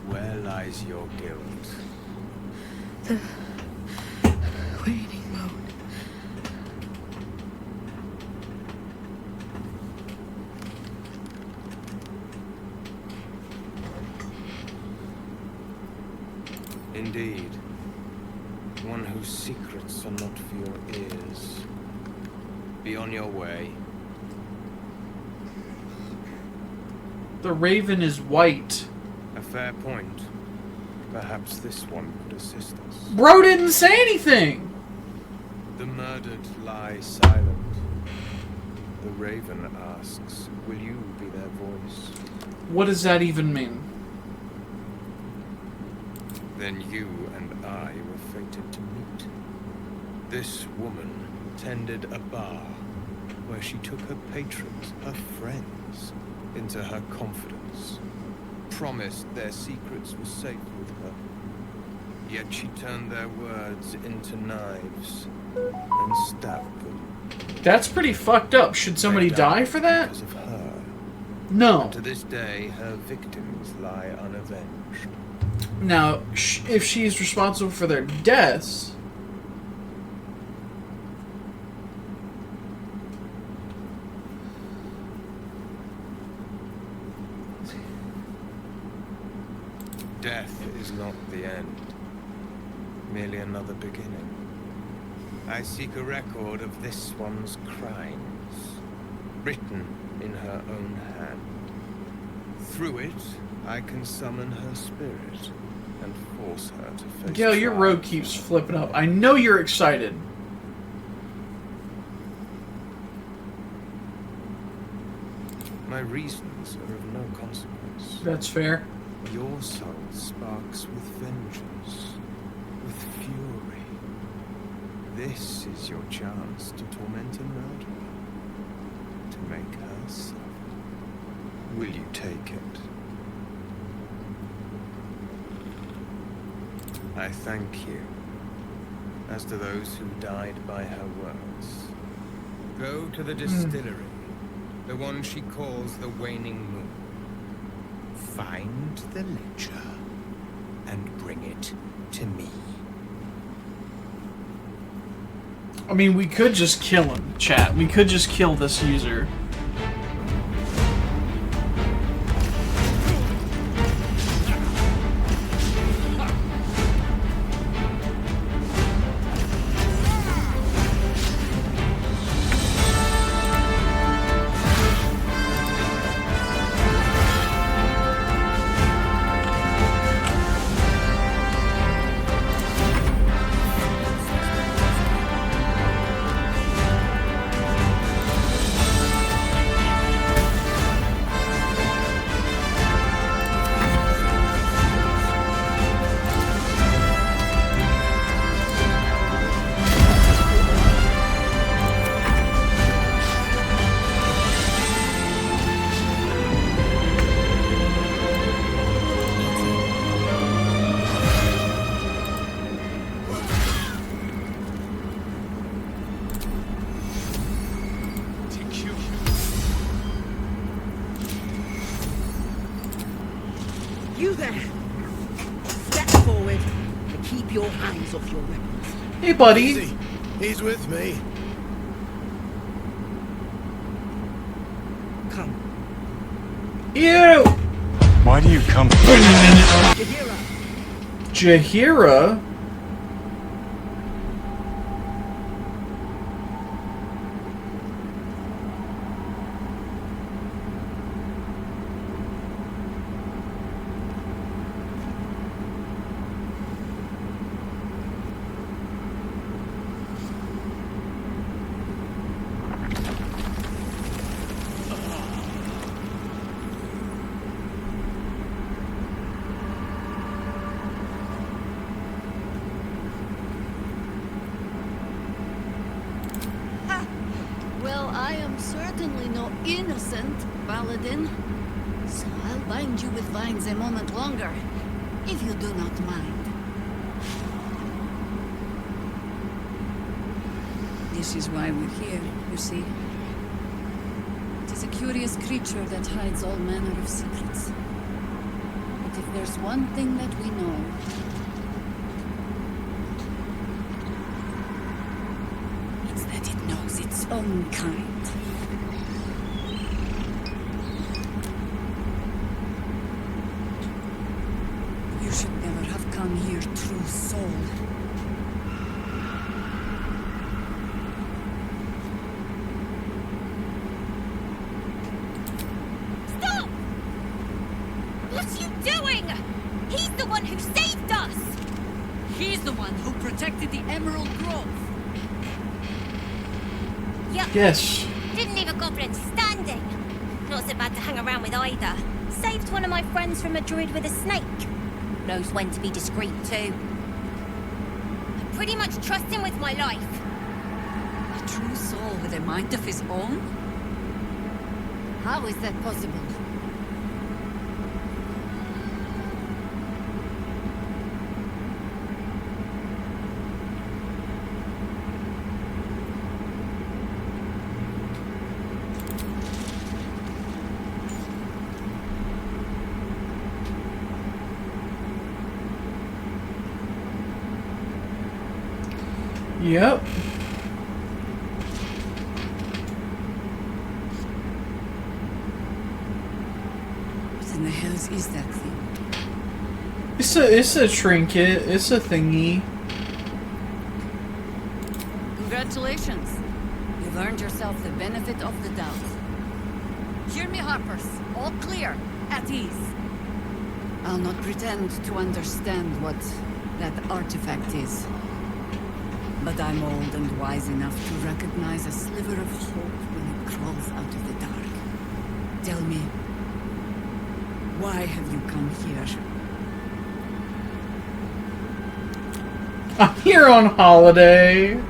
Where lies your guilt? The waning mode. Indeed. One whose secrets are not for your ears. Be on your way. The raven is white. A fair point. Perhaps this one could assist us. Bro didn't say anything! The murdered lie silent. The raven asks, will you be their voice? What does that even mean? Then you and I were fated to meet. This woman tended a bar where she took her patrons, her friends, into her confidence. Promised their secrets were safe with her. Yet she turned their words into knives and stabbed them. That's pretty fucked up. Should somebody die for that? Because of her. No. And to this day, her victims lie unavenged. Now, if she's responsible for their deaths... Death is not the end, merely another beginning. I seek a record of this one's crimes, written in her own hand. Through it, I can summon her spirit and force her to face Yo, your trial. road keeps flipping up. I know you're excited. My reasons are of no consequence. That's fair. Your soul sparks with vengeance, with fury. This is your chance to torment a murderer, to make her suffer. Will you take it? I thank you, as to those who died by her words. Go to the distillery, the one she calls the Waning Moon. Find the ledger and bring it to me. I mean, we could just kill him, chat. We could just kill this user. You there! Step forward and keep your hands off your weapons. Hey, buddy. He's with me. Come. Ew! Why do you come? Jaheira! Jaheira? Well, I am certainly no innocent, Paladin. So I'll bind you with vines a moment longer, if you do not mind. This is why we're here, you see. It is a curious creature that hides all manner of secrets. But if there's one thing that we know, it's that it knows its own kind. You should never have come here, true soul. Stop! What are you doing? He's the one who saved us! He's the one who protected the Emerald Grove. Yup. Yes. Didn't leave a goblin standing. Not so bad to hang around with either. Saved one of my friends from a druid with a snake. Knows when to be discreet too. I pretty much trust him with my life. A true soul with a mind of his own? How is that possible? Yep. What in the hells is that thing? It's a trinket. It's a thingy. Congratulations. You've earned yourself the benefit of the doubt. Hear me, Harpers. All clear. At ease. I'll not pretend to understand what that artifact is. But I'm old and wise enough to recognize a sliver of hope when it crawls out of the dark. Tell me, why have you come here? I'm here on holiday.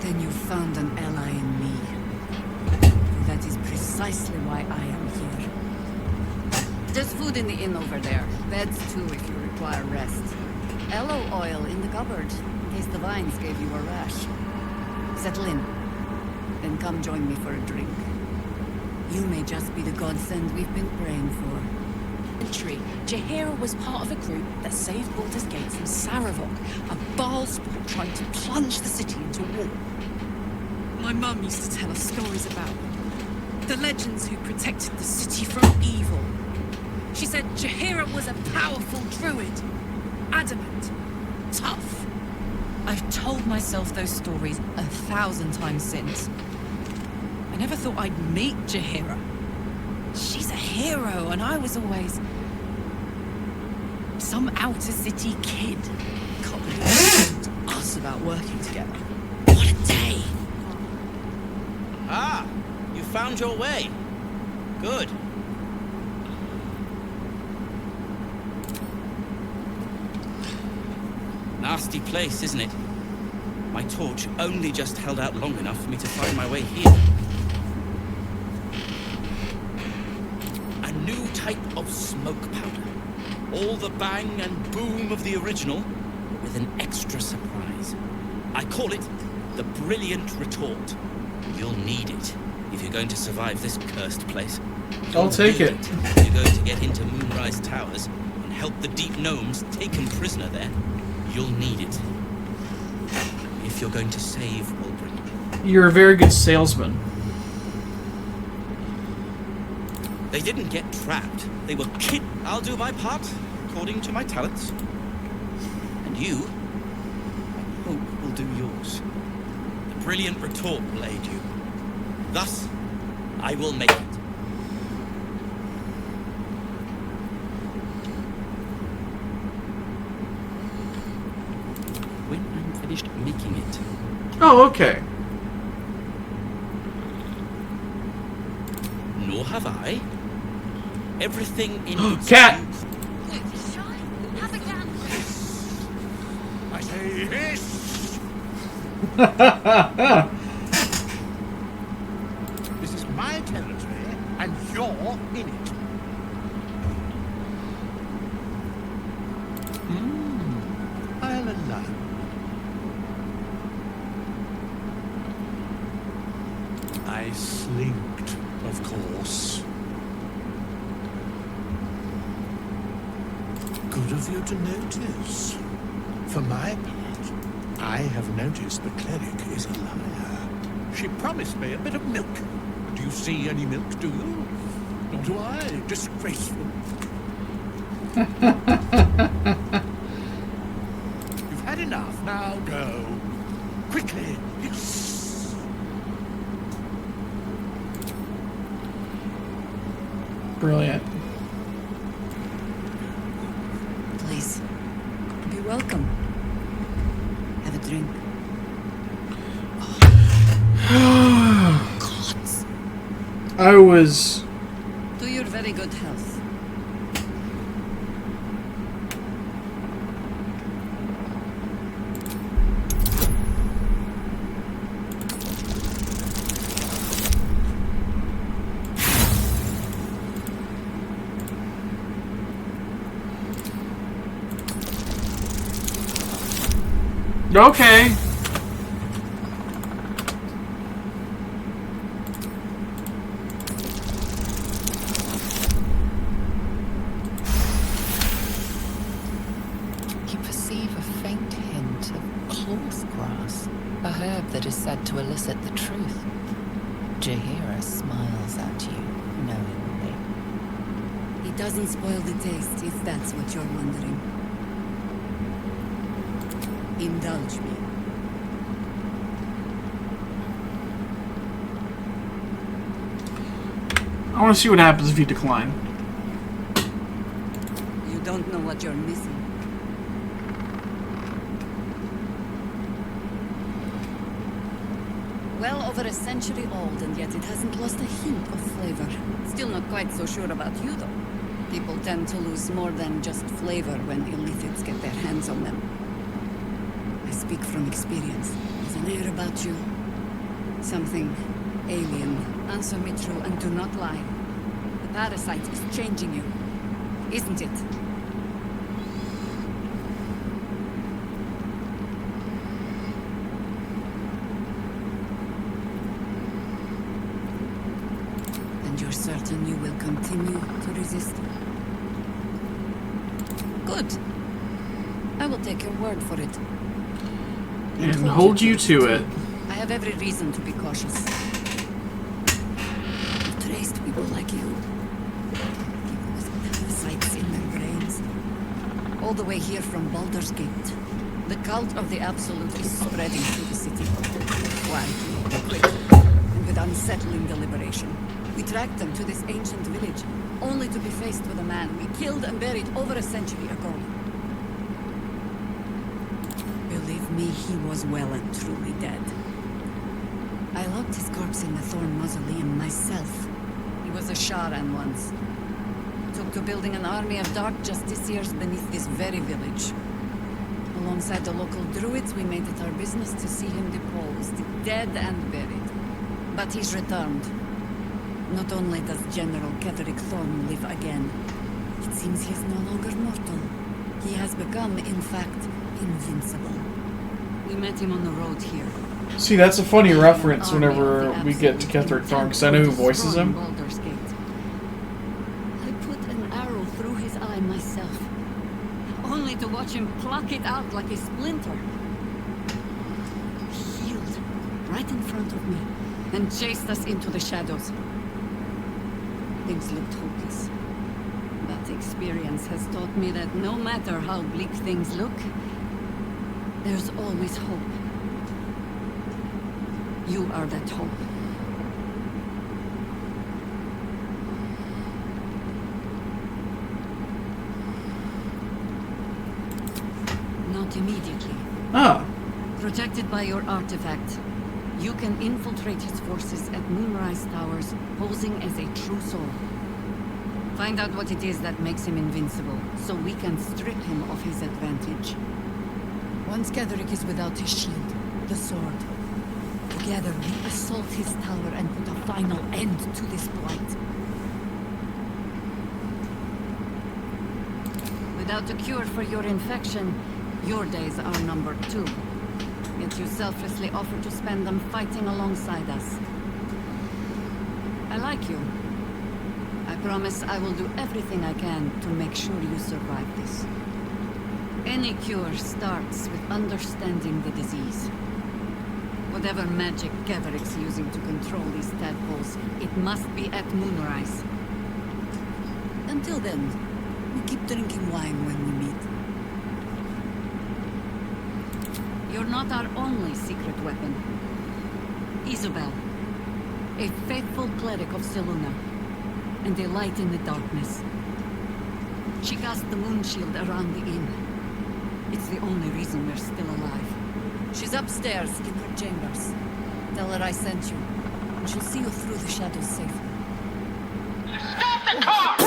Then you found an ally in me. That is precisely why I am here. There's food in the inn over there. Beds too if you require rest. Aloe oil in the cupboard, in case the vines gave you a rash. Settle in. Then come join me for a drink. You may just be the godsend we've been praying for. Jaheira was part of a group that saved Baldur's Gate from Saravok, a Baal sport trying to plunge the city into war. My mum used to tell us stories about the legends who protected the city from evil. She said Jaheira was a powerful druid. Adamant. Tough. I've told myself those stories 1,000 times since. I never thought I'd meet Jaheira. She's a hero, and I was always some outer city kid. Can't believe she told us about working together. What a day! Ah, you found your way. Good. Nasty place, isn't it? My torch only just held out long enough for me to find my way here. A new type of smoke powder. All the bang and boom of the original, with an extra surprise. I call it the Brilliant Retort. You'll need it if you're going to survive this cursed place. I'll take it. If you're going to get into Moonrise Towers and help the deep gnomes taken prisoner there, you'll need it. If you're going to save Walbrin. You're a very good salesman. They didn't get trapped. They were kidnapped. I'll do my part, according to my talents. And you, I hope, will do yours. The Brilliant Retort will aid you. Thus, I will make it. When I'm finished making it. Oh, okay. Nor have I. Everything in its Cat! Have a gap. I say hiss! This is my territory, and you're in it. I'll allow. I slinked, of course. of you to notice. For my part, I have noticed the cleric is a liar. She promised me a bit of milk. Do you see any milk, do you? Nor do I. Disgraceful. You've had enough. Now go. Quickly. Yes. Brilliant. Please, be welcome. Have a drink. Gods. I was... To your very good health. Okay. You perceive a faint hint of cloth grass, a herb that is said to elicit the truth. Jaheira smiles at you knowingly. It doesn't spoil the taste, if that's what you're wondering. Indulge me. I want to see what happens if you decline. You don't know what you're missing. Well over a century old, and yet it hasn't lost a hint of flavor. Still not quite so sure about you, though. People tend to lose more than just flavor when illithids get their hands on them. I speak from experience. There's an air about you. Something alien. Answer me true and do not lie. The parasite is changing you, isn't it? And you're certain you will continue to resist? Good. I will take your word for it. And hold you to it. I have every reason to be cautious. I've traced people like you. People with parasites in their brains. All the way here from Baldur's Gate. The cult of the Absolute is spreading through the city. Quietly, quickly, and with unsettling deliberation. We tracked them to this ancient village, only to be faced with a man we killed and buried over a century ago. Believe me, he was well and truly dead. I locked his corpse in the Thorn Mausoleum myself. He was a Sharan once. Took to building an army of dark justiciars beneath this very village. Alongside the local druids, we made it our business to see him deposed, dead and buried. But he's returned. Not only does General Ketheric Thorn live again, it seems he's no longer mortal. He has become, in fact, invincible. We met him on the road here. See, that's a funny reference whenever we get to Ketheric Thorn, because I know who voices him. I put an arrow through his eye myself, only to watch him pluck it out like a splinter. He healed right in front of me and chased us into the shadows. Things looked hopeless. But experience has taught me that no matter how bleak things look, there's always hope. You are that hope. Not immediately. Ah. Protected by your artifact, you can infiltrate his forces at Moonrise Towers, posing as a true soul. Find out what it is that makes him invincible, so we can strip him of his advantage. Once Ketheric is without his shield, the sword, together we assault his tower and put a final end to this blight. Without a cure for your infection, your days are numbered too. Yet you selflessly offer to spend them fighting alongside us. I like you. I promise I will do everything I can to make sure you survive this. Any cure starts with understanding the disease. Whatever magic Gaveric's using to control these tadpoles, it must be at moonrise. Until then, we keep drinking wine when we meet. You're not our only secret weapon. Isabel, a faithful cleric of Selûne, and a light in the darkness. She cast the moon shield around the inn. It's the only reason we're still alive. She's upstairs in her chambers. Tell her I sent you, and she'll see you through the shadows safely. Stop the car!